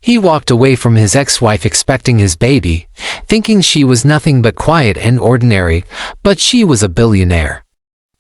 He walked away from his ex-wife expecting his baby, thinking she was nothing but quiet and ordinary, but she was a billionaire.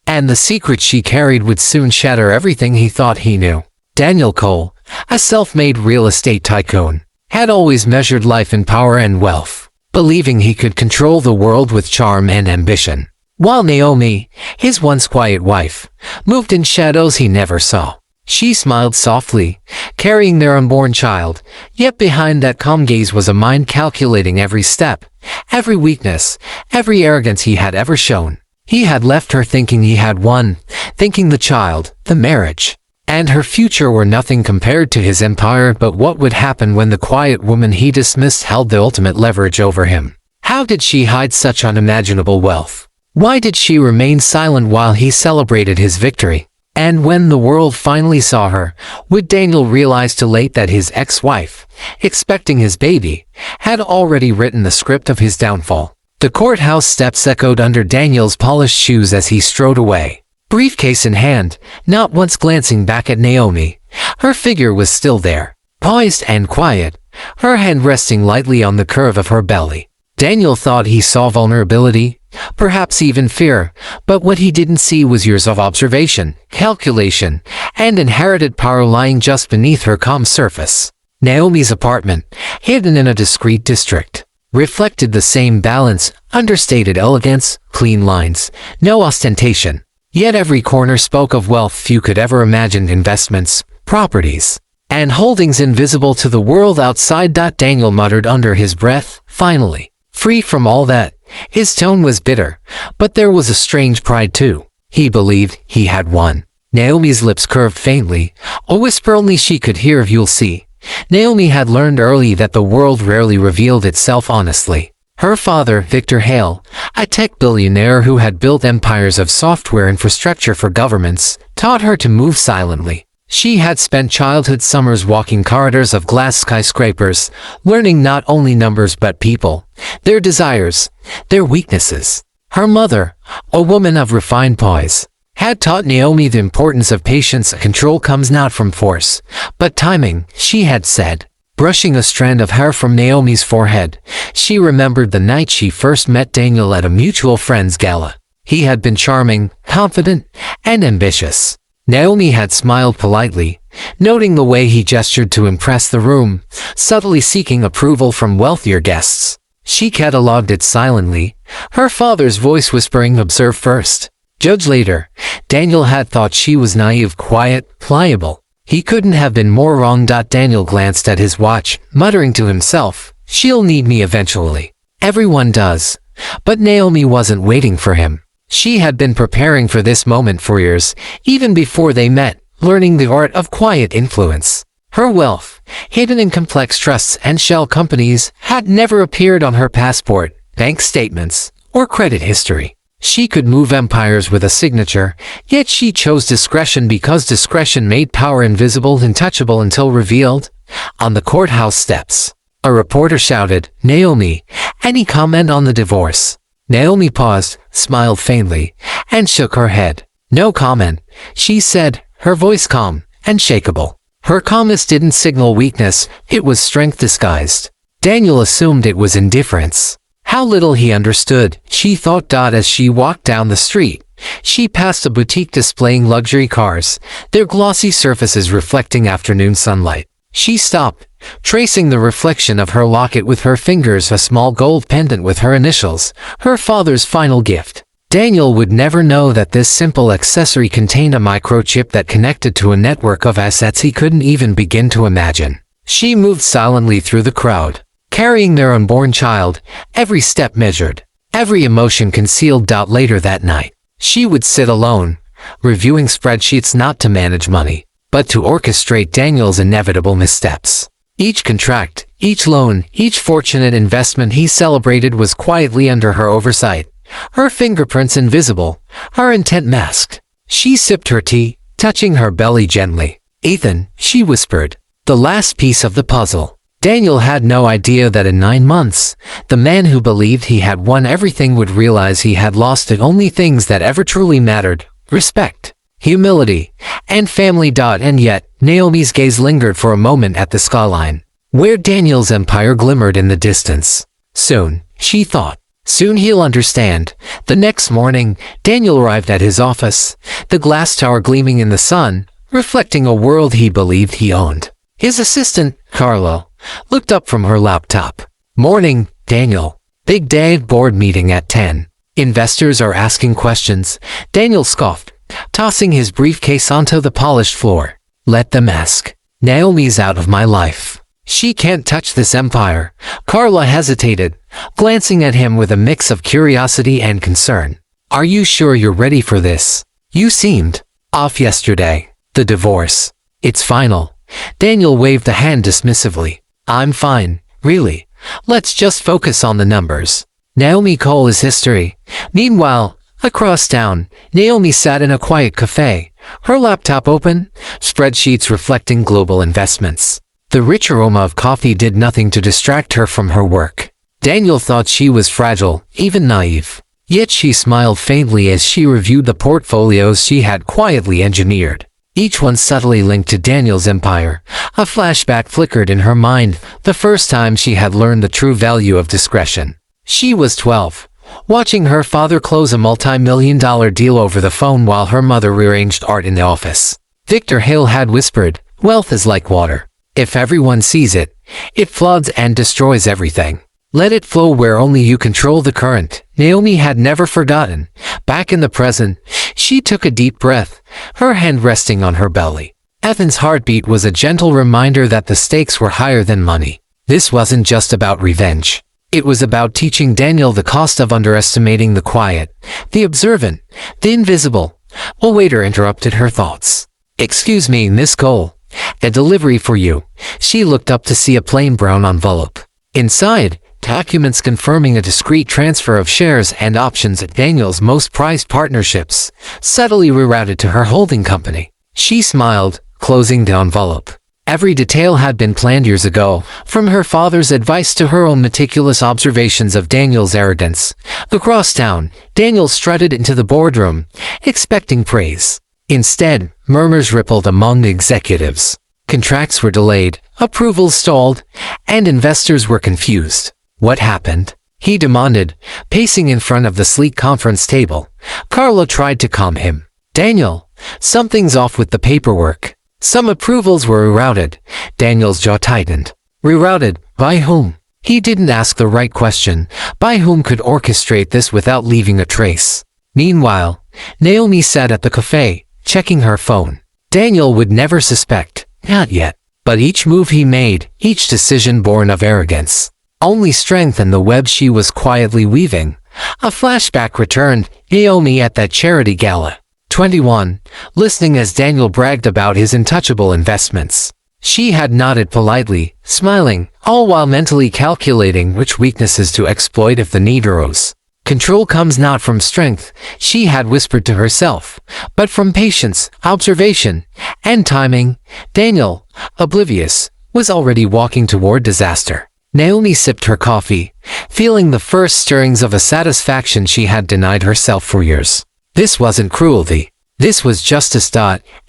And the secret she carried would soon shatter everything he thought he knew. Daniel Cole, a self-made real estate tycoon, had always measured life in power and wealth, believing he could control the world with charm and ambition. While Naomi, his once quiet wife, moved in shadows he never saw. She smiled softly, carrying their unborn child, yet behind that calm gaze was a mind calculating every step, every weakness, every arrogance he had ever shown. He had left her thinking he had won, thinking the child, the marriage, and her future were nothing compared to his empire. But what would happen when the quiet woman he dismissed held the ultimate leverage over him? How did she hide such unimaginable wealth? Why did she remain silent while he celebrated his victory? And when the world finally saw her, would Daniel realize too late that his ex-wife, expecting his baby, had already written the script of his downfall? The courthouse steps echoed under Daniel's polished shoes as he strode away, briefcase in hand, not once glancing back at Naomi. Her figure was still there, poised and quiet, her hand resting lightly on the curve of her belly. Daniel thought he saw vulnerability, perhaps even fear, but what he didn't see was years of observation, calculation, and inherited power lying just beneath her calm surface. Naomi's apartment, hidden in a discreet district, reflected the same balance, understated elegance, clean lines, no ostentation. Yet every corner spoke of wealth few could ever imagine, investments, properties, and holdings invisible to the world outside. Daniel muttered under his breath, finally. Free from all that. His tone was bitter, but there was a strange pride too. He believed he had won. Naomi's lips curved faintly, a whisper only she could hear. You'll see. Naomi had learned early that the world rarely revealed itself honestly. Her father, Victor Hale, a tech billionaire who had built empires of software infrastructure for governments, taught her to move silently. She had spent childhood summers walking corridors of glass skyscrapers, learning not only numbers but people, their desires, their weaknesses. Her mother, a woman of refined poise, had taught Naomi the importance of patience. Control comes not from force, but timing, she had said. Brushing a strand of hair from Naomi's forehead, she remembered the night she first met Daniel at a mutual friend's gala. He had been charming, confident, and ambitious. Naomi had smiled politely, noting the way he gestured to impress the room, subtly seeking approval from wealthier guests. She catalogued it silently, her father's voice whispering, observe first, judge later. Daniel had thought she was naive, quiet, pliable. He couldn't have been more wrong. Daniel glanced at his watch, muttering to himself, she'll need me eventually. Everyone does. But Naomi wasn't waiting for him. She had been preparing for this moment for years, even before they met, learning the art of quiet influence. Her wealth, hidden in complex trusts and shell companies, had never appeared on her passport, bank statements, or credit history. She could move empires with a signature, yet she chose discretion because discretion made power invisible, untouchable until revealed. On the courthouse steps, a reporter shouted, Naomi, any comment on the divorce? Naomi paused, smiled faintly, and shook her head. No comment, she said, her voice calm, unshakable. Her calmness didn't signal weakness, it was strength disguised. Daniel assumed it was indifference. How little he understood, she thought. As she walked down the street, she passed a boutique displaying luxury cars, their glossy surfaces reflecting afternoon sunlight. She stopped, tracing the reflection of her locket with her fingers, a small gold pendant with her initials, her father's final gift. Daniel would never know that this simple accessory contained a microchip that connected to a network of assets he couldn't even begin to imagine. She moved silently through the crowd, carrying their unborn child, every step measured, every emotion concealed. Later that night, she would sit alone, reviewing spreadsheets not to manage money, but to orchestrate Daniel's inevitable missteps. Each contract, each loan, each fortunate investment he celebrated was quietly under her oversight, her fingerprints invisible, her intent masked. She sipped her tea, touching her belly gently. Ethan, she whispered, the last piece of the puzzle. Daniel had no idea that in 9 months, the man who believed he had won everything would realize he had lost the only things that ever truly mattered: respect, humility, and family. And yet, Naomi's gaze lingered for a moment at the skyline. where Daniel's empire glimmered in the distance. Soon, she thought. Soon he'll understand. The next morning, Daniel arrived at his office, the glass tower gleaming in the sun, reflecting a world he believed he owned. His assistant, Carla, looked up from her laptop. Morning, Daniel. Big day, board meeting at 10. Investors are asking questions. Daniel scoffed, tossing his briefcase onto the polished floor. Let them ask. Naomi's out of my life. She can't touch this empire. Carla hesitated, glancing at him with a mix of curiosity and concern. Are you sure you're ready for this? You seemed off yesterday. The divorce. It's final. Daniel waved a hand dismissively. I'm fine, really. Let's just focus on the numbers. Naomi Cole is history. Meanwhile, across town, Naomi sat in a quiet cafe, her laptop open, spreadsheets reflecting global investments. The rich aroma of coffee did nothing to distract her from her work. Daniel thought she was fragile, even naive. Yet she smiled faintly as she reviewed the portfolios she had quietly engineered. Each one subtly linked to Daniel's empire. A flashback flickered in her mind, the first time she had learned the true value of discretion. She was 12, watching her father close a multi-million-dollar deal over the phone while her mother rearranged art in the office. Victor Hale had whispered, "Wealth is like water. If everyone sees it, it floods and destroys everything. Let it flow where only you control the current." Naomi had never forgotten. Back in the present, she took a deep breath, her hand resting on her belly. Ethan's heartbeat was a gentle reminder that the stakes were higher than money. This wasn't just about revenge. It was about teaching Daniel the cost of underestimating the quiet, the observant, the invisible. A waiter interrupted her thoughts. "Excuse me, Miss Cole. A delivery for you." She looked up to see a plain brown envelope. Inside, documents confirming a discreet transfer of shares and options at Daniel's most prized partnerships, subtly rerouted to her holding company. She smiled, closing the envelope. Every detail had been planned years ago, from her father's advice to her own meticulous observations of Daniel's arrogance. Across town, Daniel strutted into the boardroom, expecting praise. Instead, murmurs rippled among the executives. Contracts were delayed, approvals stalled, and investors were confused. What happened? He demanded, pacing in front of the sleek conference table. Carla tried to calm him. "Daniel, something's off with the paperwork." Some approvals were rerouted. Daniel's jaw tightened. Rerouted? By whom? He didn't ask the right question. By whom could orchestrate this without leaving a trace? Meanwhile, Naomi sat at the cafe, checking her phone. Daniel would never suspect. Not yet. But each move he made, each decision born of arrogance, only strengthened the web she was quietly weaving. A flashback returned, Naomi at that charity gala. 21, listening as Daniel bragged about his untouchable investments. She had nodded politely, smiling, all while mentally calculating which weaknesses to exploit if the need arose. Control comes not from strength, she had whispered to herself, but from patience, observation, and timing. Daniel, oblivious, was already walking toward disaster. Naomi sipped her coffee, feeling the first stirrings of a satisfaction she had denied herself for years. This wasn't cruelty. This was justice.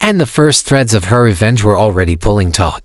And the first threads of her revenge were already pulling taut.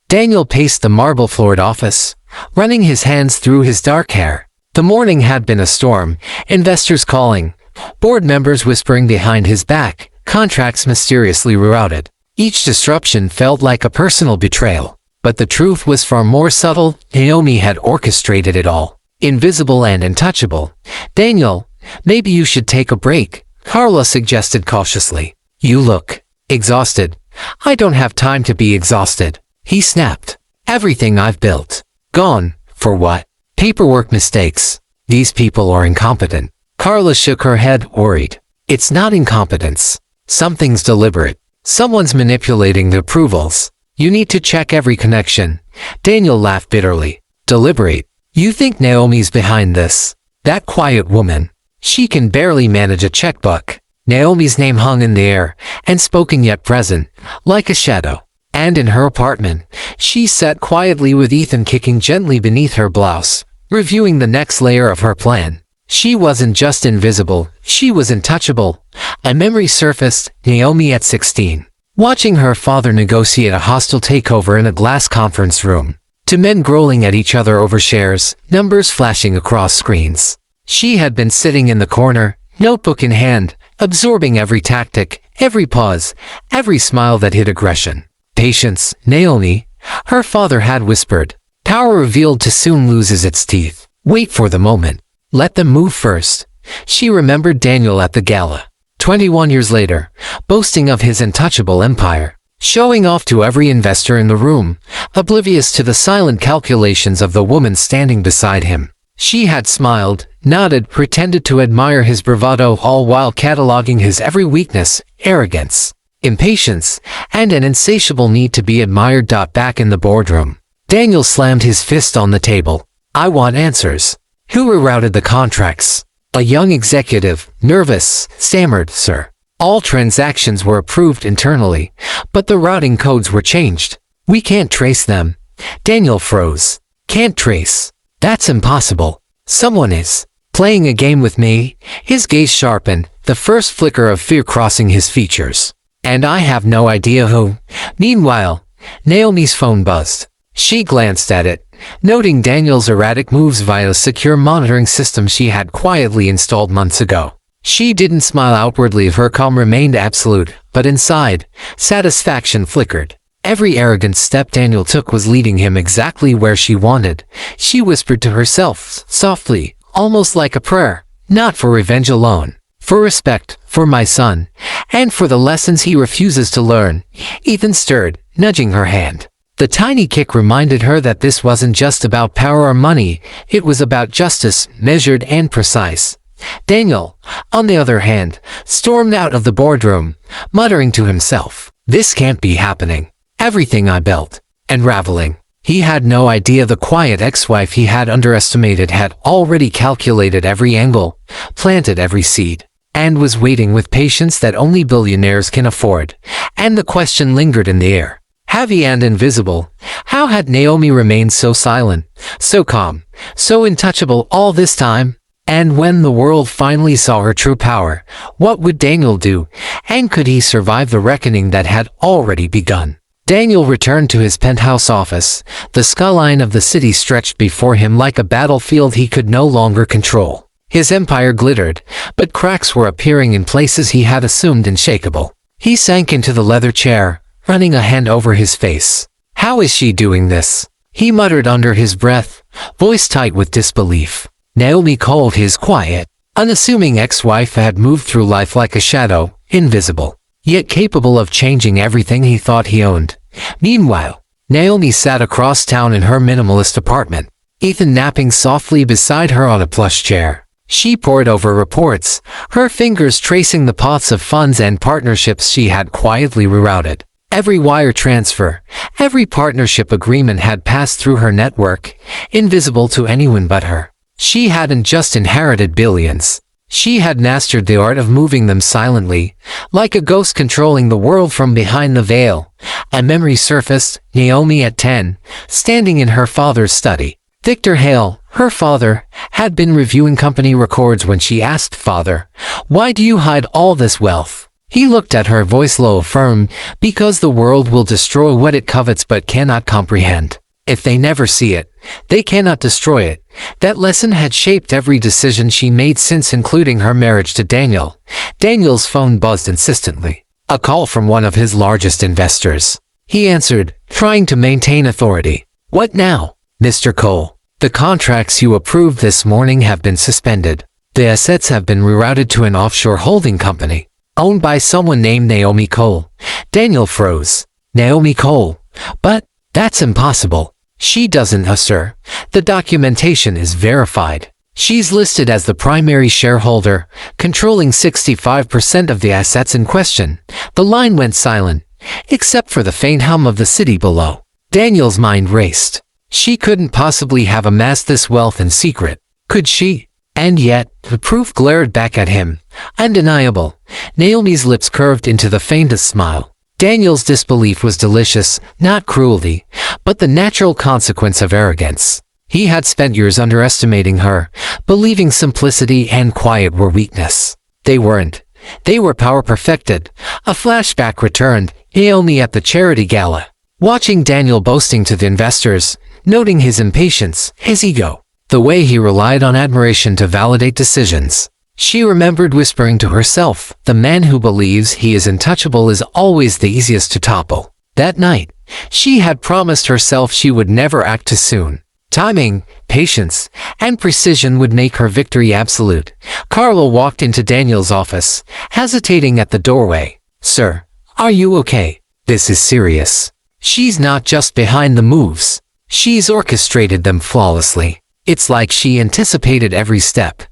Daniel paced the marble-floored office, running his hands through his dark hair. The morning had been a storm, investors calling, board members whispering behind his back, contracts mysteriously rerouted. Each disruption felt like a personal betrayal. But the truth was far more subtle. Naomi had orchestrated it all. Invisible and untouchable. "Daniel, maybe you should take a break," Carla suggested cautiously. "You look exhausted." "I don't have time to be exhausted," he snapped. "Everything I've built. Gone. For what? Paperwork mistakes. These people are incompetent." Carla shook her head, worried. "It's not incompetence. Something's deliberate. Someone's manipulating the approvals. You need to check every connection." Daniel laughed bitterly. "Deliberate? You think Naomi's behind this? That quiet woman. She can barely manage a checkbook." Naomi's name hung in the air, unspoken yet present, like a shadow. And in her apartment, she sat quietly with Ethan kicking gently beneath her blouse, reviewing the next layer of her plan. She wasn't just invisible, she was untouchable. A memory surfaced, Naomi at 16. watching her father negotiate a hostile takeover in a glass conference room. Two men growling at each other over shares, numbers flashing across screens. She had been sitting in the corner, notebook in hand, absorbing every tactic, every pause, every smile that hid aggression. Patience, Naomi, her father had whispered. Power revealed to soon loses its teeth. Wait for the moment. Let them move first. She remembered Daniel at the gala. 21 years later, boasting of his untouchable empire, showing off to every investor in the room, oblivious to the silent calculations of the woman standing beside him. She had smiled, nodded, pretended to admire his bravado, all while cataloging his every weakness, arrogance, impatience, and an insatiable need to be admired. Back in the boardroom, Daniel slammed his fist on the table. I want answers. Who rerouted the contracts? A young executive, nervous, stammered, Sir. All transactions were approved internally, but the routing codes were changed. We can't trace them. Daniel froze. Can't trace. That's impossible. Someone is playing a game with me. His gaze sharpened, the first flicker of fear crossing his features. And I have no idea who. Meanwhile, Naomi's phone buzzed. She glanced at it, noting Daniel's erratic moves via a secure monitoring system she had quietly installed months ago. She didn't smile outwardly. Her calm remained absolute, but inside, satisfaction flickered. Every arrogant step Daniel took was leading him exactly where she wanted. She whispered to herself, softly, almost like a prayer, not for revenge alone, for respect, for my son, and for the lessons he refuses to learn. Ethan stirred, nudging her hand. The tiny kick reminded her that this wasn't just about power or money, it was about justice, measured and precise. Daniel, on the other hand, stormed out of the boardroom, muttering to himself, this can't be happening. Everything I built, unraveling. He had no idea the quiet ex-wife he had underestimated had already calculated every angle, planted every seed, and was waiting with patience that only billionaires can afford. And the question lingered in the air. Heavy and invisible, how had Naomi remained so silent, so calm, so untouchable all this time? And when the world finally saw her true power, what would Daniel do? And could he survive the reckoning that had already begun? Daniel returned to his penthouse office. The skyline of the city stretched before him like a battlefield he could no longer control. His empire glittered, but cracks were appearing in places he had assumed unshakable. He sank into the leather chair, running a hand over his face. How is she doing this? He muttered under his breath, voice tight with disbelief. Naomi Cole, his quiet, unassuming ex-wife, had moved through life like a shadow, invisible, yet capable of changing everything he thought he owned. Meanwhile, Naomi sat across town in her minimalist apartment, Ethan napping softly beside her on a plush chair. She pored over reports, her fingers tracing the paths of funds and partnerships she had quietly rerouted. Every wire transfer, every partnership agreement had passed through her network, invisible to anyone but her. She hadn't just inherited billions. She had mastered the art of moving them silently, like a ghost controlling the world from behind the veil. A memory surfaced, Naomi at 10, standing in her father's study. Victor Hale, her father, had been reviewing company records when she asked, Father, why do you hide all this wealth? He looked at her, voice low, firm, because the world will destroy what it covets but cannot comprehend. If they never see it, they cannot destroy it. That lesson had shaped every decision she made since, including her marriage to Daniel. Daniel's phone buzzed insistently. A call from one of his largest investors. He answered, trying to maintain authority. What now, Mr. Cole? The contracts you approved this morning have been suspended. The assets have been rerouted to an offshore holding company, owned by someone named Naomi Cole. Daniel froze. Naomi Cole? But that's impossible. She doesn't, sir. The documentation is verified. She's listed as the primary shareholder, controlling 65% of the assets in question. The line went silent, except for the faint hum of the city below. Daniel's mind raced. She couldn't possibly have amassed this wealth in secret, could she? And yet, the proof glared back at him. Undeniable. Naomi's lips curved into the faintest smile. Daniel's disbelief was delicious, not cruelty, but the natural consequence of arrogance. He had spent years underestimating her, believing simplicity and quiet were weakness. They weren't. They were power perfected. A flashback returned, Naomi at the charity gala, watching Daniel boasting to the investors, noting his impatience, his ego, the way he relied on admiration to validate decisions. She remembered whispering to herself, the man who believes he is untouchable is always the easiest to topple. That night, she had promised herself she would never act too soon. Timing, patience, and precision would make her victory absolute. Carla walked into Daniel's office, hesitating at the doorway. "Sir, are you okay? This is serious." She's not just behind the moves. She's orchestrated them flawlessly. It's like she anticipated every step.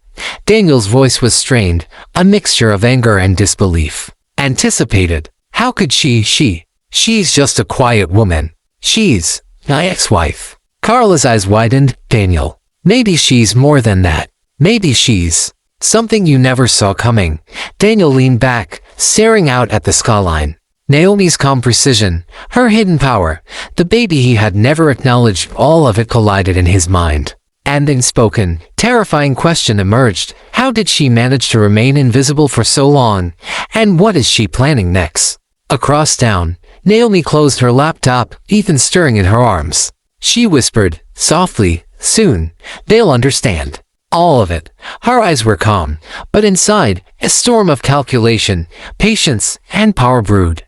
Daniel's voice was strained, a mixture of anger and disbelief. Anticipated? How could She's just a quiet woman. She's my ex-wife. Carla's eyes widened. Daniel, maybe she's more than that. Maybe she's something you never saw coming. Daniel leaned back, staring out at the skyline. Naomi's calm precision, her hidden power, the baby he had never acknowledged, all of it collided in his mind. And the unspoken, terrifying question emerged. How did she manage to remain invisible for so long? And what is she planning next? Across town, Naomi closed her laptop, Ethan stirring in her arms. She whispered, softly, "Soon, they'll understand. All of it." Her eyes were calm, but inside, a storm of calculation, patience, and power brewed.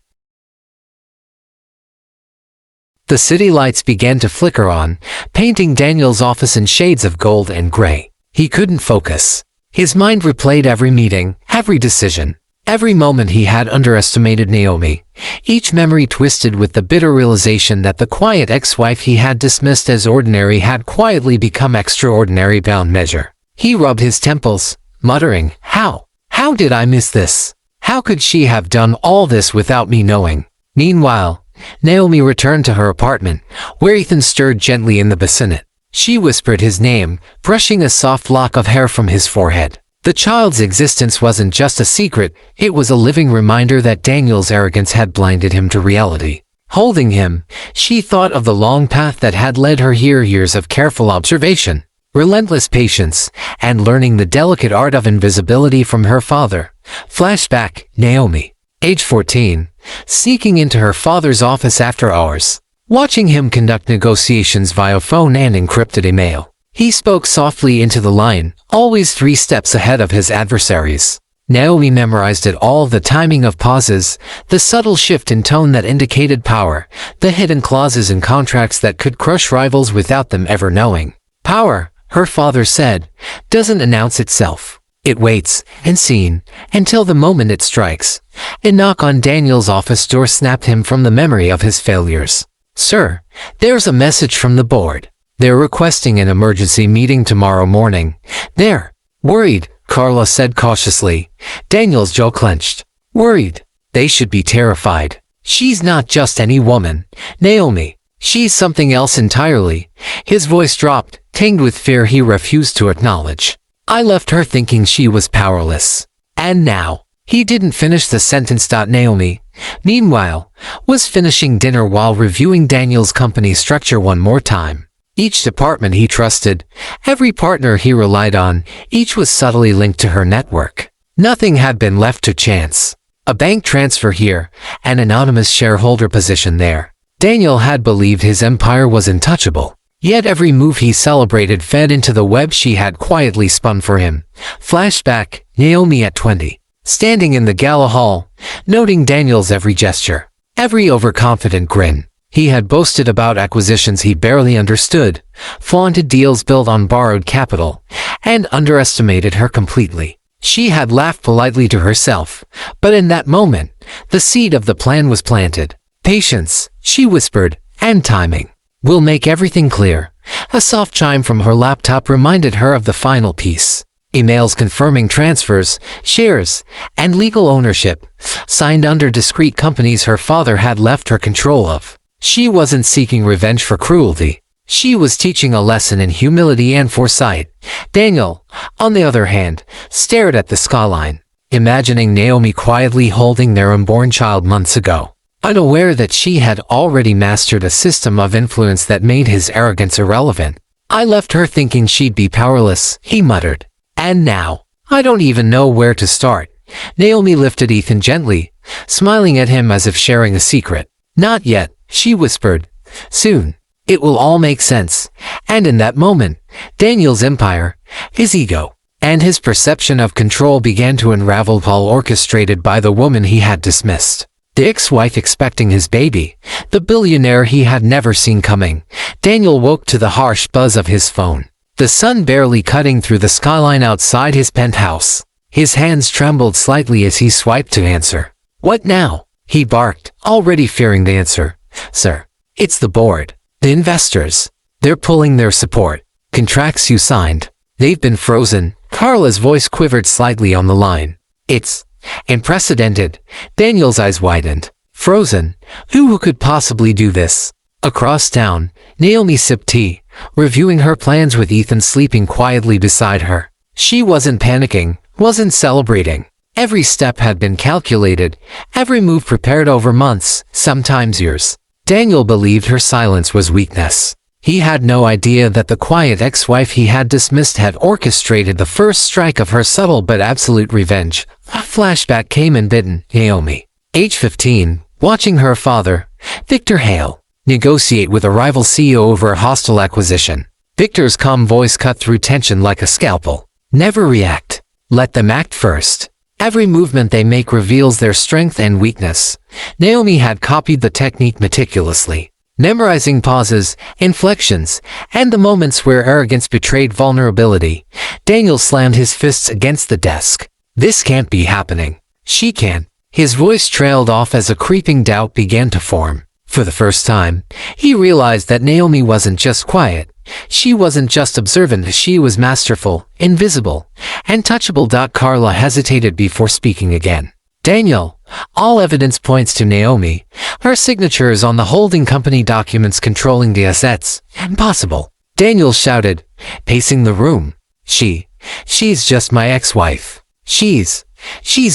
The city lights began to flicker on, painting Daniel's office in shades of gold and gray. He couldn't focus. His mind replayed every meeting, every decision, every moment he had underestimated Naomi, each memory twisted with the bitter realization that the quiet ex-wife he had dismissed as ordinary had quietly become extraordinary beyond measure. He rubbed his temples, muttering, How did I miss this? How could she have done all this without me knowing?" Meanwhile, Naomi returned to her apartment, where Ethan stirred gently in the bassinet. She whispered his name, brushing a soft lock of hair from his forehead. The child's existence wasn't just a secret, it was a living reminder that Daniel's arrogance had blinded him to reality. Holding him, she thought of the long path that had led her here, years of careful observation, relentless patience, and learning the delicate art of invisibility from her father. Flashback, Naomi, age 14, sneaking into her father's office after hours, watching him conduct negotiations via phone and encrypted email. He spoke softly into the line, always 3 steps ahead of his adversaries. Naomi memorized it all, the timing of pauses, the subtle shift in tone that indicated power, the hidden clauses in contracts that could crush rivals without them ever knowing. Power, her father said, doesn't announce itself. It waits, unseen, until the moment it strikes. A knock on Daniel's office door snapped him from the memory of his failures. "Sir, there's a message from the board. They're requesting an emergency meeting tomorrow morning." "They're worried," Carla said cautiously. Daniel's jaw clenched. "Worried? They should be terrified. She's not just any woman, Naomi. She's something else entirely." His voice dropped, tinged with fear he refused to acknowledge. "I left her thinking she was powerless. And now." He didn't finish the sentence. Naomi, meanwhile, was finishing dinner while reviewing Daniel's company structure one more time. Each department he trusted, every partner he relied on, each was subtly linked to her network. Nothing had been left to chance. A bank transfer here, an anonymous shareholder position there. Daniel had believed his empire was untouchable. Yet every move he celebrated fed into the web she had quietly spun for him. Flashback, Naomi at 20. Standing in the gala hall, noting Daniel's every gesture, every overconfident grin. He had boasted about acquisitions he barely understood, flaunted deals built on borrowed capital, and underestimated her completely. She had laughed politely to herself, but in that moment, the seed of the plan was planted. "Patience," she whispered, "and timing will make everything clear." A soft chime from her laptop reminded her of the final piece. Emails confirming transfers, shares, and legal ownership, signed under discreet companies her father had left her control of. She wasn't seeking revenge for cruelty. She was teaching a lesson in humility and foresight. Daniel, on the other hand, stared at the skyline, imagining Naomi quietly holding their unborn child months ago, unaware that she had already mastered a system of influence that made his arrogance irrelevant. "I left her thinking she'd be powerless," he muttered. "And now, I don't even know where to start." Naomi lifted Ethan gently, smiling at him as if sharing a secret. "Not yet," she whispered. "Soon. It will all make sense." And in that moment, Daniel's empire, his ego, and his perception of control began to unravel, all orchestrated by the woman he had dismissed. The ex-wife expecting his baby, the billionaire he had never seen coming. Daniel woke to the harsh buzz of his phone, the sun barely cutting through the skyline outside his penthouse. His hands trembled slightly as he swiped to answer. "What now?" he barked, already fearing the answer. "Sir, it's the board. The investors. They're pulling their support. Contracts you signed. They've been frozen." Carla's voice quivered slightly on the line. "It's unprecedented." Daniel's eyes widened. "Frozen? Who could possibly do this?" Across town, Naomi sipped tea, reviewing her plans with Ethan sleeping quietly beside her. She wasn't panicking, wasn't celebrating. Every step had been calculated, every move prepared over months, sometimes years. Daniel believed her silence was weakness. He had no idea that the quiet ex-wife he had dismissed had orchestrated the first strike of her subtle but absolute revenge. A flashback came in bitten. Naomi, age 15, watching her father, Victor Hale, negotiate with a rival CEO over a hostile acquisition. Victor's calm voice cut through tension like a scalpel. "Never react. Let them act first. Every movement they make reveals their strength and weakness." Naomi had copied the technique meticulously, memorizing pauses, inflections, and the moments where arrogance betrayed vulnerability. Daniel slammed his fists against the desk. "This can't be happening. She can't." His voice trailed off as a creeping doubt began to form. For the first time, he realized that Naomi wasn't just quiet. She wasn't just observant, she was masterful, invisible, and touchable. Carla hesitated before speaking again. "Daniel, all evidence points to Naomi. Her signature is on the holding company documents controlling the assets. Impossible." Daniel shouted, pacing the room. She's just my ex-wife. She's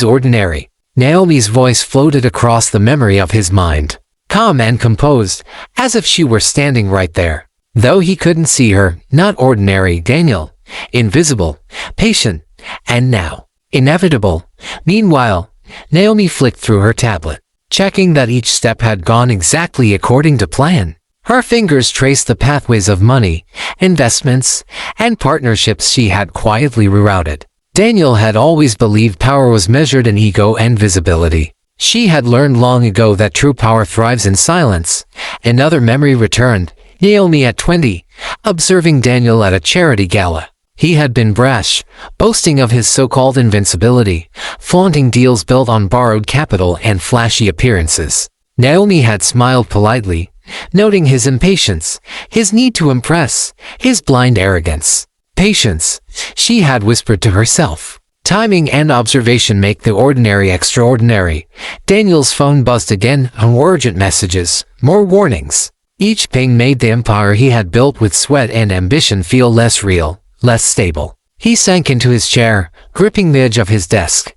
ordinary." Naomi's voice floated across the memory of his mind, calm and composed, as if she were standing right there. Though he couldn't see her, not ordinary Daniel, invisible, patient, and now, inevitable. Meanwhile, Naomi flicked through her tablet, checking that each step had gone exactly according to plan. Her fingers traced the pathways of money, investments, and partnerships she had quietly rerouted. Daniel had always believed power was measured in ego and visibility. She had learned long ago that true power thrives in silence. Another memory returned. Naomi at 20, observing Daniel at a charity gala. He had been brash, boasting of his so-called invincibility, flaunting deals built on borrowed capital and flashy appearances. Naomi had smiled politely, noting his impatience, his need to impress, his blind arrogance. "Patience," she had whispered to herself. "Timing and observation make the ordinary extraordinary." Daniel's phone buzzed again, more urgent messages, more warnings. Each ping made the empire he had built with sweat and ambition feel less real, less stable. He sank into his chair, gripping the edge of his desk.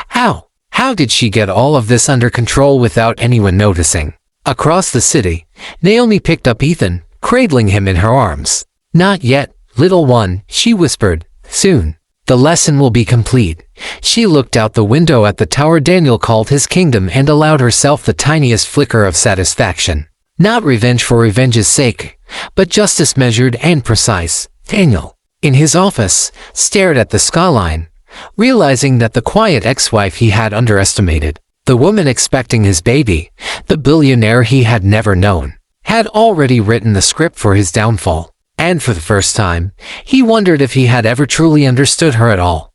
How did she get all of this under control without anyone noticing? Across the city, Naomi picked up Ethan, cradling him in her arms. "Not yet, little one," she whispered. "Soon. The lesson will be complete." She looked out the window at the tower Daniel called his kingdom and allowed herself the tiniest flicker of satisfaction. Not revenge for revenge's sake, but justice measured and precise. Daniel, in his office, stared at the skyline, realizing that the quiet ex-wife he had underestimated, the woman expecting his baby, the billionaire he had never known, had already written the script for his downfall. And for the first time, he wondered if he had ever truly understood her at all.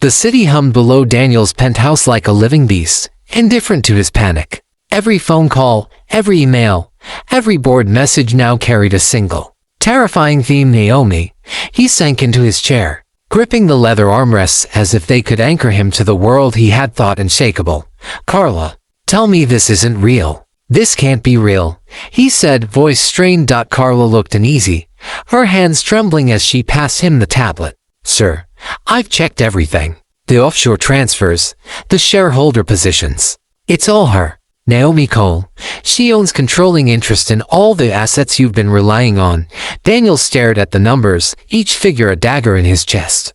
The city hummed below Daniel's penthouse like a living beast, indifferent to his panic. Every phone call, every email, every board message now carried a single, terrifying theme. Naomi. He sank into his chair, gripping the leather armrests as if they could anchor him to the world he had thought unshakable. "Carla, tell me this isn't real. This can't be real," he said, voice strained. Carla looked uneasy, her hands trembling as she passed him the tablet. "Sir, I've checked everything. The offshore transfers, the shareholder positions. It's all her. Naomi Cole. She owns controlling interest in all the assets you've been relying on." Daniel stared at the numbers, each figure a dagger in his chest.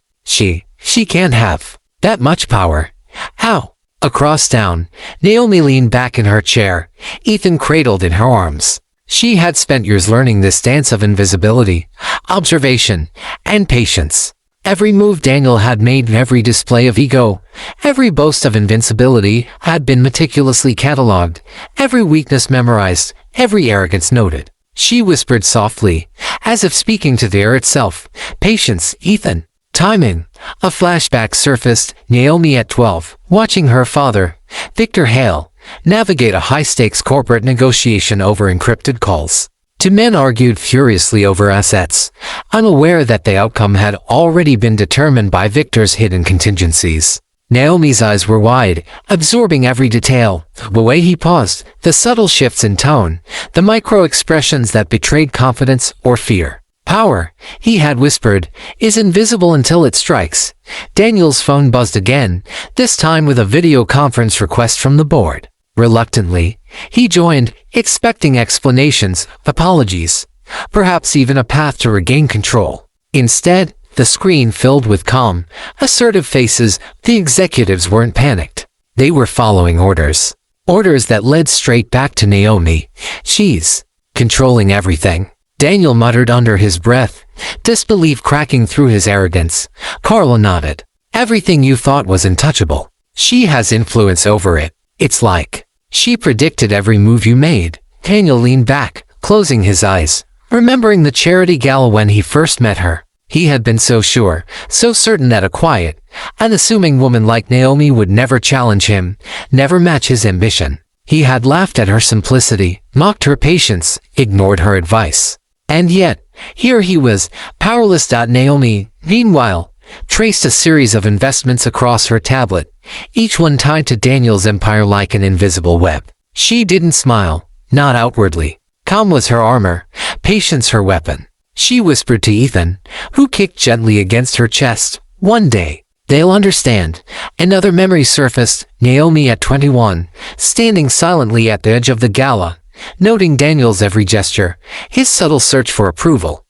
She can't have that much power. How? Across town, Naomi leaned back in her chair, Ethan cradled in her arms. She had spent years learning this dance of invisibility, observation, and patience. Every move Daniel had made, every display of ego, every boast of invincibility had been meticulously catalogued, every weakness memorized, every arrogance noted. She whispered softly, as if speaking to the air itself, "Patience, Ethan. Timing." A flashback surfaced, Naomi at 12, watching her father, Victor Hale, navigate a high-stakes corporate negotiation over encrypted calls. Two men argued furiously over assets, unaware that the outcome had already been determined by Victor's hidden contingencies. Naomi's eyes were wide, absorbing every detail, the way he paused, the subtle shifts in tone, the micro-expressions that betrayed confidence or fear. "Power," he had whispered, "is invisible until it strikes." Daniel's phone buzzed again, this time with a video conference request from the board. Reluctantly, he joined, expecting explanations, apologies, perhaps even a path to regain control. Instead, the screen filled with calm, assertive faces. The executives weren't panicked. They were following orders. Orders that led straight back to Naomi. She's controlling everything. Daniel muttered under his breath, disbelief cracking through his arrogance. Carla nodded. "Everything you thought was untouchable. She has influence over it. It's like she predicted every move you made." Daniel leaned back, closing his eyes, remembering the charity gala when he first met her. He had been so sure, so certain that a quiet, unassuming woman like Naomi would never challenge him, never match his ambition. He had laughed at her simplicity, mocked her patience, ignored her advice. And yet, here he was, powerless. Naomi, meanwhile, traced a series of investments across her tablet, each one tied to Daniel's empire like an invisible web. She didn't smile, not outwardly. Calm was her armor, patience her weapon. She whispered to Ethan, who kicked gently against her chest, "One day, they'll understand." Another memory surfaced, Naomi at 21, standing silently at the edge of the gala, noting Daniel's every gesture, his subtle search for approval.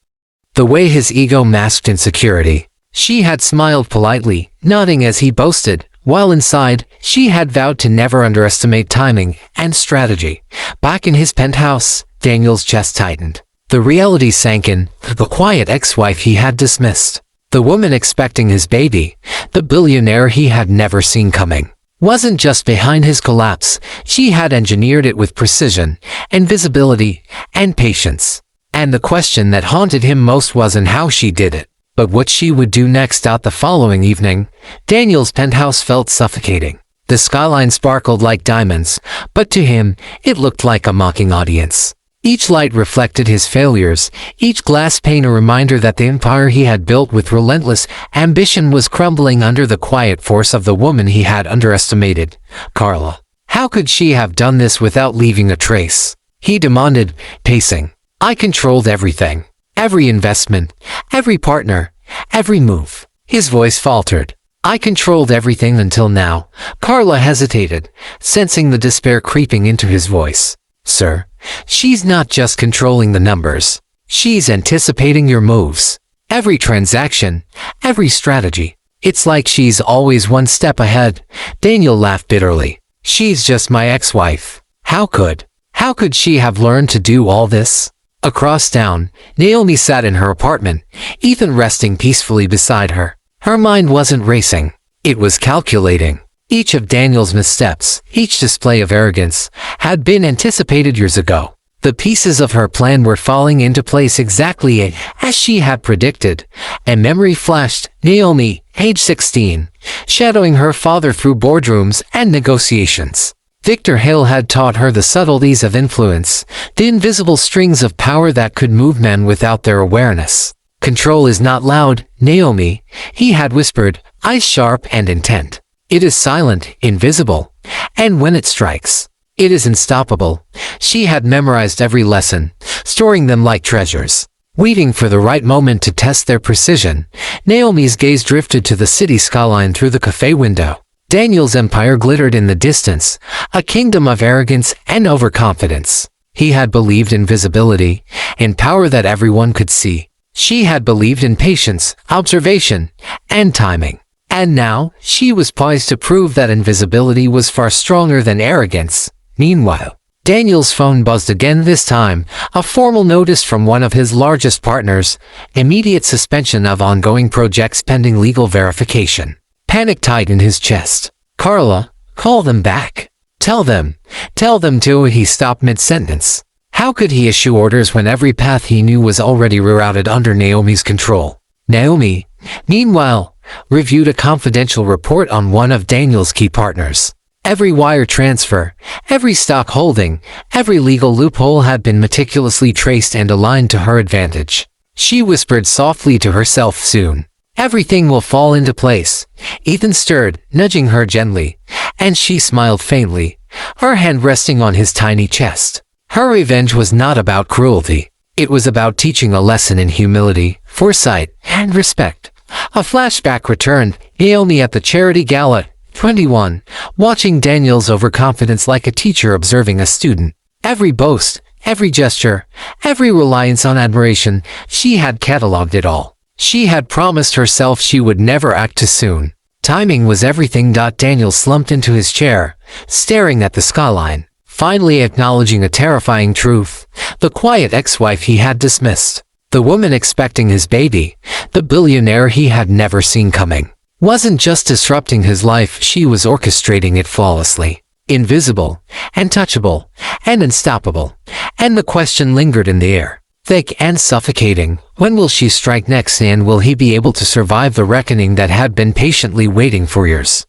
The way his ego masked insecurity. She had smiled politely, nodding as he boasted, while inside, she had vowed to never underestimate timing and strategy. Back in his penthouse, Daniel's chest tightened. The reality sank in, the quiet ex-wife he had dismissed. The woman expecting his baby, the billionaire he had never seen coming, wasn't just behind his collapse. She had engineered it with precision, invisibility, and patience. And the question that haunted him most wasn't how she did it, but what she would do next. The following evening, Daniel's penthouse felt suffocating. The skyline sparkled like diamonds, but to him, it looked like a mocking audience. Each light reflected his failures, each glass pane a reminder that the empire he had built with relentless ambition was crumbling under the quiet force of the woman he had underestimated, Carla. How could she have done this without leaving a trace? He demanded, pacing. "I controlled everything. Every investment, every partner, every move." His voice faltered. "I controlled everything until now." Carla hesitated, sensing the despair creeping into his voice. "Sir, she's not just controlling the numbers. She's anticipating your moves. Every transaction, every strategy. It's like she's always one step ahead." Daniel laughed bitterly. "She's just my ex-wife. How could she have learned to do all this?" Across town, Naomi sat in her apartment, Ethan resting peacefully beside her. Her mind wasn't racing. It was calculating. Each of Daniel's missteps, each display of arrogance, had been anticipated years ago. The pieces of her plan were falling into place exactly as she had predicted. A memory flashed, Naomi, age 16, shadowing her father through boardrooms and negotiations. Victor Hale had taught her the subtleties of influence, the invisible strings of power that could move men without their awareness. "Control is not loud, Naomi," he had whispered, eyes sharp and intent. "It is silent, invisible, and when it strikes, it is unstoppable." She had memorized every lesson, storing them like treasures, waiting for the right moment to test their precision. Naomi's gaze drifted to the city skyline through the cafe window. Daniel's empire glittered in the distance, a kingdom of arrogance and overconfidence. He had believed in visibility, in power that everyone could see. She had believed in patience, observation, and timing. And now, she was poised to prove that invisibility was far stronger than arrogance. Meanwhile, Daniel's phone buzzed again, this time, a formal notice from one of his largest partners, immediate suspension of ongoing projects pending legal verification. Panic tightened his chest. Carla, call them back. Tell them to. He stopped mid-sentence. How could he issue orders when every path he knew was already rerouted under Naomi's control? Naomi, meanwhile, reviewed a confidential report on one of Daniel's key partners. Every wire transfer, every stock holding, every legal loophole had been meticulously traced and aligned to her advantage. She whispered softly to herself, soon everything will fall into place. Ethan stirred, nudging her gently, and she smiled faintly, her hand resting on his tiny chest. Her revenge was not about cruelty. It was about teaching a lesson in humility, foresight, and respect. A flashback returned, Naomi at the charity gala, 21, watching Daniel's overconfidence like a teacher observing a student. Every boast, every gesture, every reliance on admiration, she had cataloged it all. She had promised herself she would never act too soon. Timing was everything. Daniel slumped into his chair, staring at the skyline, finally acknowledging a terrifying truth. The quiet ex-wife he had dismissed, the woman expecting his baby, the billionaire he had never seen coming, wasn't just disrupting his life, she was orchestrating it flawlessly. Invisible, untouchable, and unstoppable. And the question lingered in the air, thick and suffocating. When will she strike next, and will he be able to survive the reckoning that had been patiently waiting for years?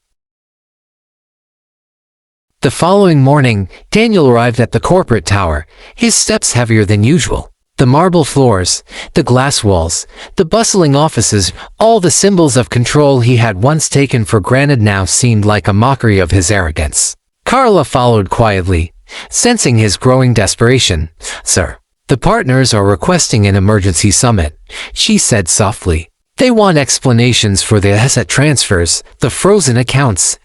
The following morning, Daniel arrived at the corporate tower, his steps heavier than usual. The marble floors, the glass walls, the bustling offices, all the symbols of control he had once taken for granted now seemed like a mockery of his arrogance. Carla followed quietly, sensing his growing desperation. "Sir, the partners are requesting an emergency summit," she said softly. "They want explanations for the asset transfers, the frozen accounts,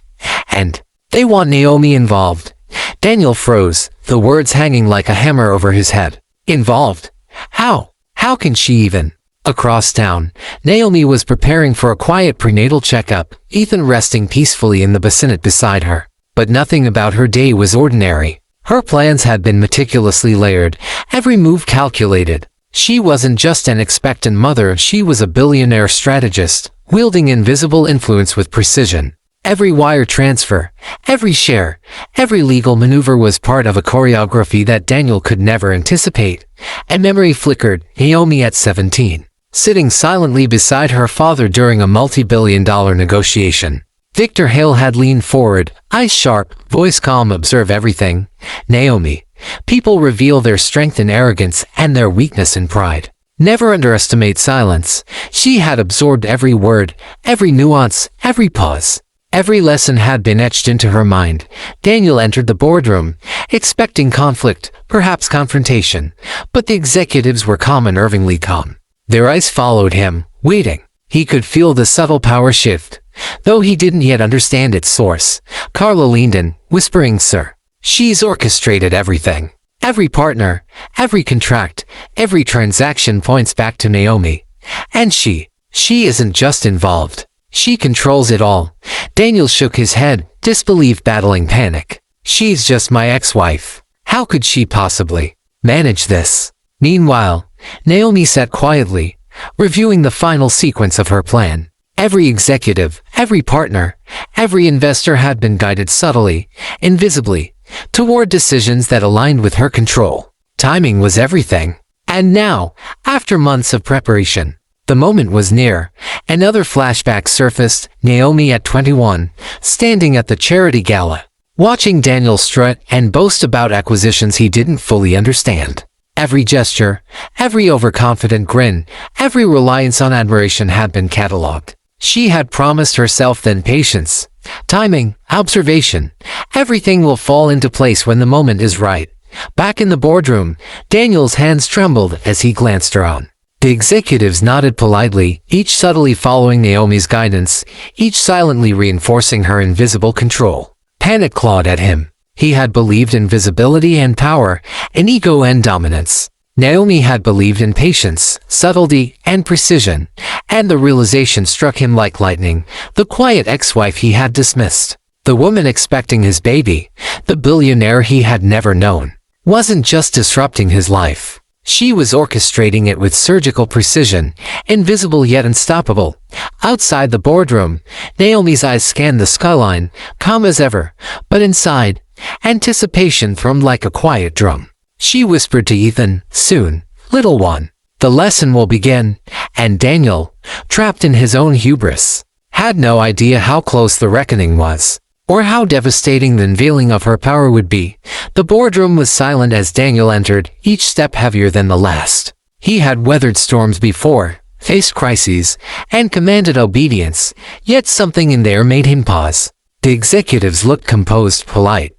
and they want Naomi involved." Daniel froze, the words hanging like a hammer over his head. Involved? How? How can she even? Across town, Naomi was preparing for a quiet prenatal checkup, Ethan resting peacefully in the bassinet beside her. But nothing about her day was ordinary. Her plans had been meticulously layered, every move calculated. She wasn't just an expectant mother, she was a billionaire strategist, wielding invisible influence with precision. Every wire transfer, every share, every legal maneuver was part of a choreography that Daniel could never anticipate. And memory flickered, Naomi at 17, sitting silently beside her father during a multi-billion-dollar negotiation. Victor Hale had leaned forward, eyes sharp, voice calm. "Observe everything, Naomi. People reveal their strength in arrogance and their weakness in pride. Never underestimate silence." She had absorbed every word, every nuance, every pause. Every lesson had been etched into her mind. Daniel entered the boardroom, expecting conflict, perhaps confrontation, but the executives were calm, unnervingly calm. Their eyes followed him, waiting. He could feel the subtle power shift, though he didn't yet understand its source. Carla leaned in, whispering, "Sir, she's orchestrated everything. Every partner, every contract, every transaction points back to Naomi. And she isn't just involved. She controls it all." Daniel shook his head, disbelief battling panic. "She's just my ex-wife. How could she possibly manage this?" Meanwhile, Naomi sat quietly, reviewing the final sequence of her plan. Every executive, every partner, every investor had been guided subtly, invisibly, toward decisions that aligned with her control. Timing was everything. And now, after months of preparation, the moment was near. Another flashback surfaced, Naomi at 21, standing at the charity gala, watching Daniel strut and boast about acquisitions he didn't fully understand. Every gesture, every overconfident grin, every reliance on admiration had been catalogued. She had promised herself then patience, timing, observation. Everything will fall into place when the moment is right. Back in the boardroom, Daniel's hands trembled as he glanced around. The executives nodded politely, each subtly following Naomi's guidance, each silently reinforcing her invisible control. Panic clawed at him. He had believed in visibility and power, in ego and dominance. Naomi had believed in patience, subtlety, and precision, and the realization struck him like lightning. The quiet ex-wife he had dismissed, the woman expecting his baby, the billionaire he had never known, wasn't just disrupting his life. She was orchestrating it with surgical precision, invisible yet unstoppable. Outside the boardroom, Naomi's eyes scanned the skyline, calm as ever, but inside, anticipation thrummed like a quiet drum. She whispered to Ethan, "Soon, little one, the lesson will begin," and Daniel, trapped in his own hubris, had no idea how close the reckoning was, or how devastating the unveiling of her power would be. The boardroom was silent as Daniel entered, each step heavier than the last. He had weathered storms before, faced crises, and commanded obedience, yet something in there made him pause. The executives looked composed, polite,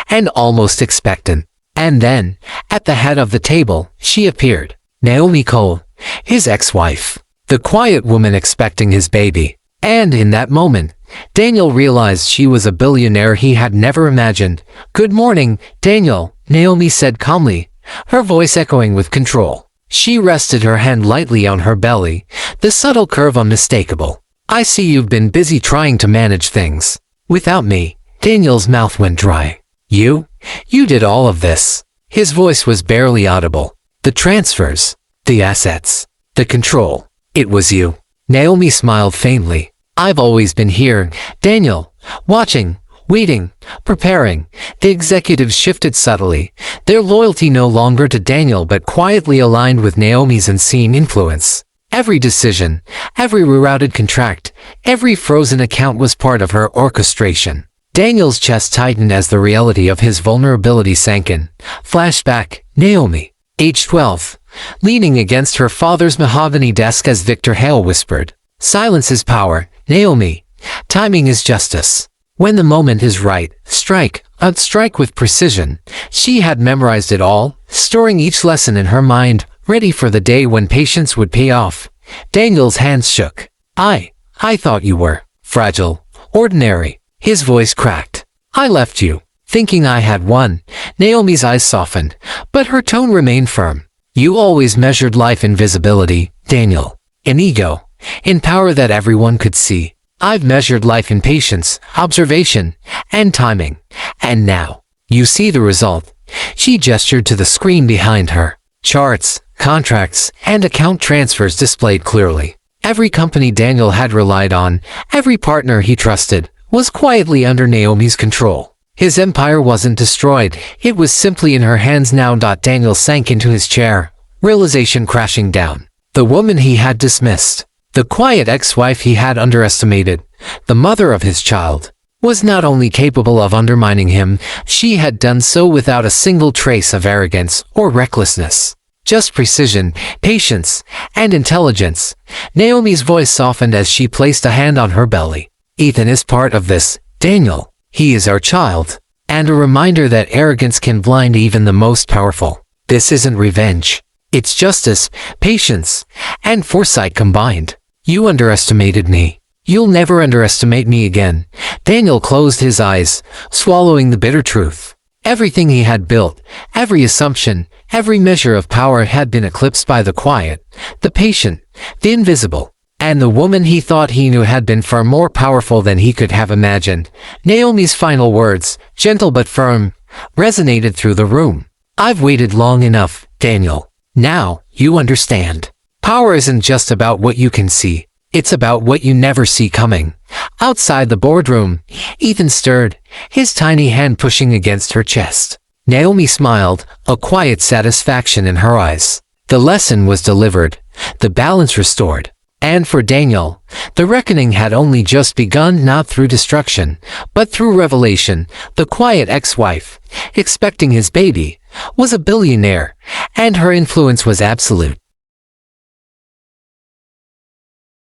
and almost expectant. And then, at the head of the table, she appeared. Naomi Cole, his ex-wife, the quiet woman expecting his baby. And in that moment, Daniel realized she was a billionaire he had never imagined. "Good morning, Daniel," Naomi said calmly, her voice echoing with control. She rested her hand lightly on her belly, the subtle curve unmistakable. "I see you've been busy trying to manage things without me." Daniel's mouth went dry. You did all of this." His voice was barely audible. "The transfers, the assets, the control. It was you." Naomi smiled faintly. "I've always been here, Daniel, watching, waiting, preparing." The executives shifted subtly, their loyalty no longer to Daniel but quietly aligned with Naomi's unseen influence. Every decision, every rerouted contract, every frozen account was part of her orchestration. Daniel's chest tightened as the reality of his vulnerability sank in. Flashback, Naomi, age 12, leaning against her father's mahogany desk as Victor Hale whispered, "Silence is power, Naomi. Timing is justice. When the moment is right, strike with precision." She had memorized it all, storing each lesson in her mind, ready for the day when patience would pay off. Daniel's hands shook. I thought you were fragile, ordinary." His voice cracked. "I left you, thinking I had won." Naomi's eyes softened, but her tone remained firm. "You always measured life in visibility, Daniel. In ego, in power that everyone could see. I've measured life in patience, observation, and timing. And now, you see the result." She gestured to the screen behind her. Charts, contracts, and account transfers displayed clearly. Every company Daniel had relied on, every partner he trusted, was quietly under Naomi's control. His empire wasn't destroyed, it was simply in her hands now. Daniel sank into his chair, realization crashing down. The woman he had dismissed, the quiet ex-wife he had underestimated, the mother of his child, was not only capable of undermining him, she had done so without a single trace of arrogance or recklessness. Just precision, patience, and intelligence. Naomi's voice softened as she placed a hand on her belly. "Ethan is part of this, Daniel. He is our child." And a reminder that arrogance can blind even the most powerful. This isn't revenge. It's justice, patience, and foresight combined. "You underestimated me. You'll never underestimate me again." Daniel closed his eyes, swallowing the bitter truth. Everything he had built, every assumption, every measure of power had been eclipsed by the quiet, the patient, the invisible. And the woman he thought he knew had been far more powerful than he could have imagined. Naomi's final words, gentle but firm, resonated through the room. "I've waited long enough, Daniel. Now, you understand. Power isn't just about what you can see. It's about what you never see coming." Outside the boardroom, Ethan stirred, his tiny hand pushing against her chest. Naomi smiled, a quiet satisfaction in her eyes. The lesson was delivered, the balance restored. And for Daniel, the reckoning had only just begun, not through destruction, but through revelation. The quiet ex-wife, expecting his baby, was a billionaire, and her influence was absolute.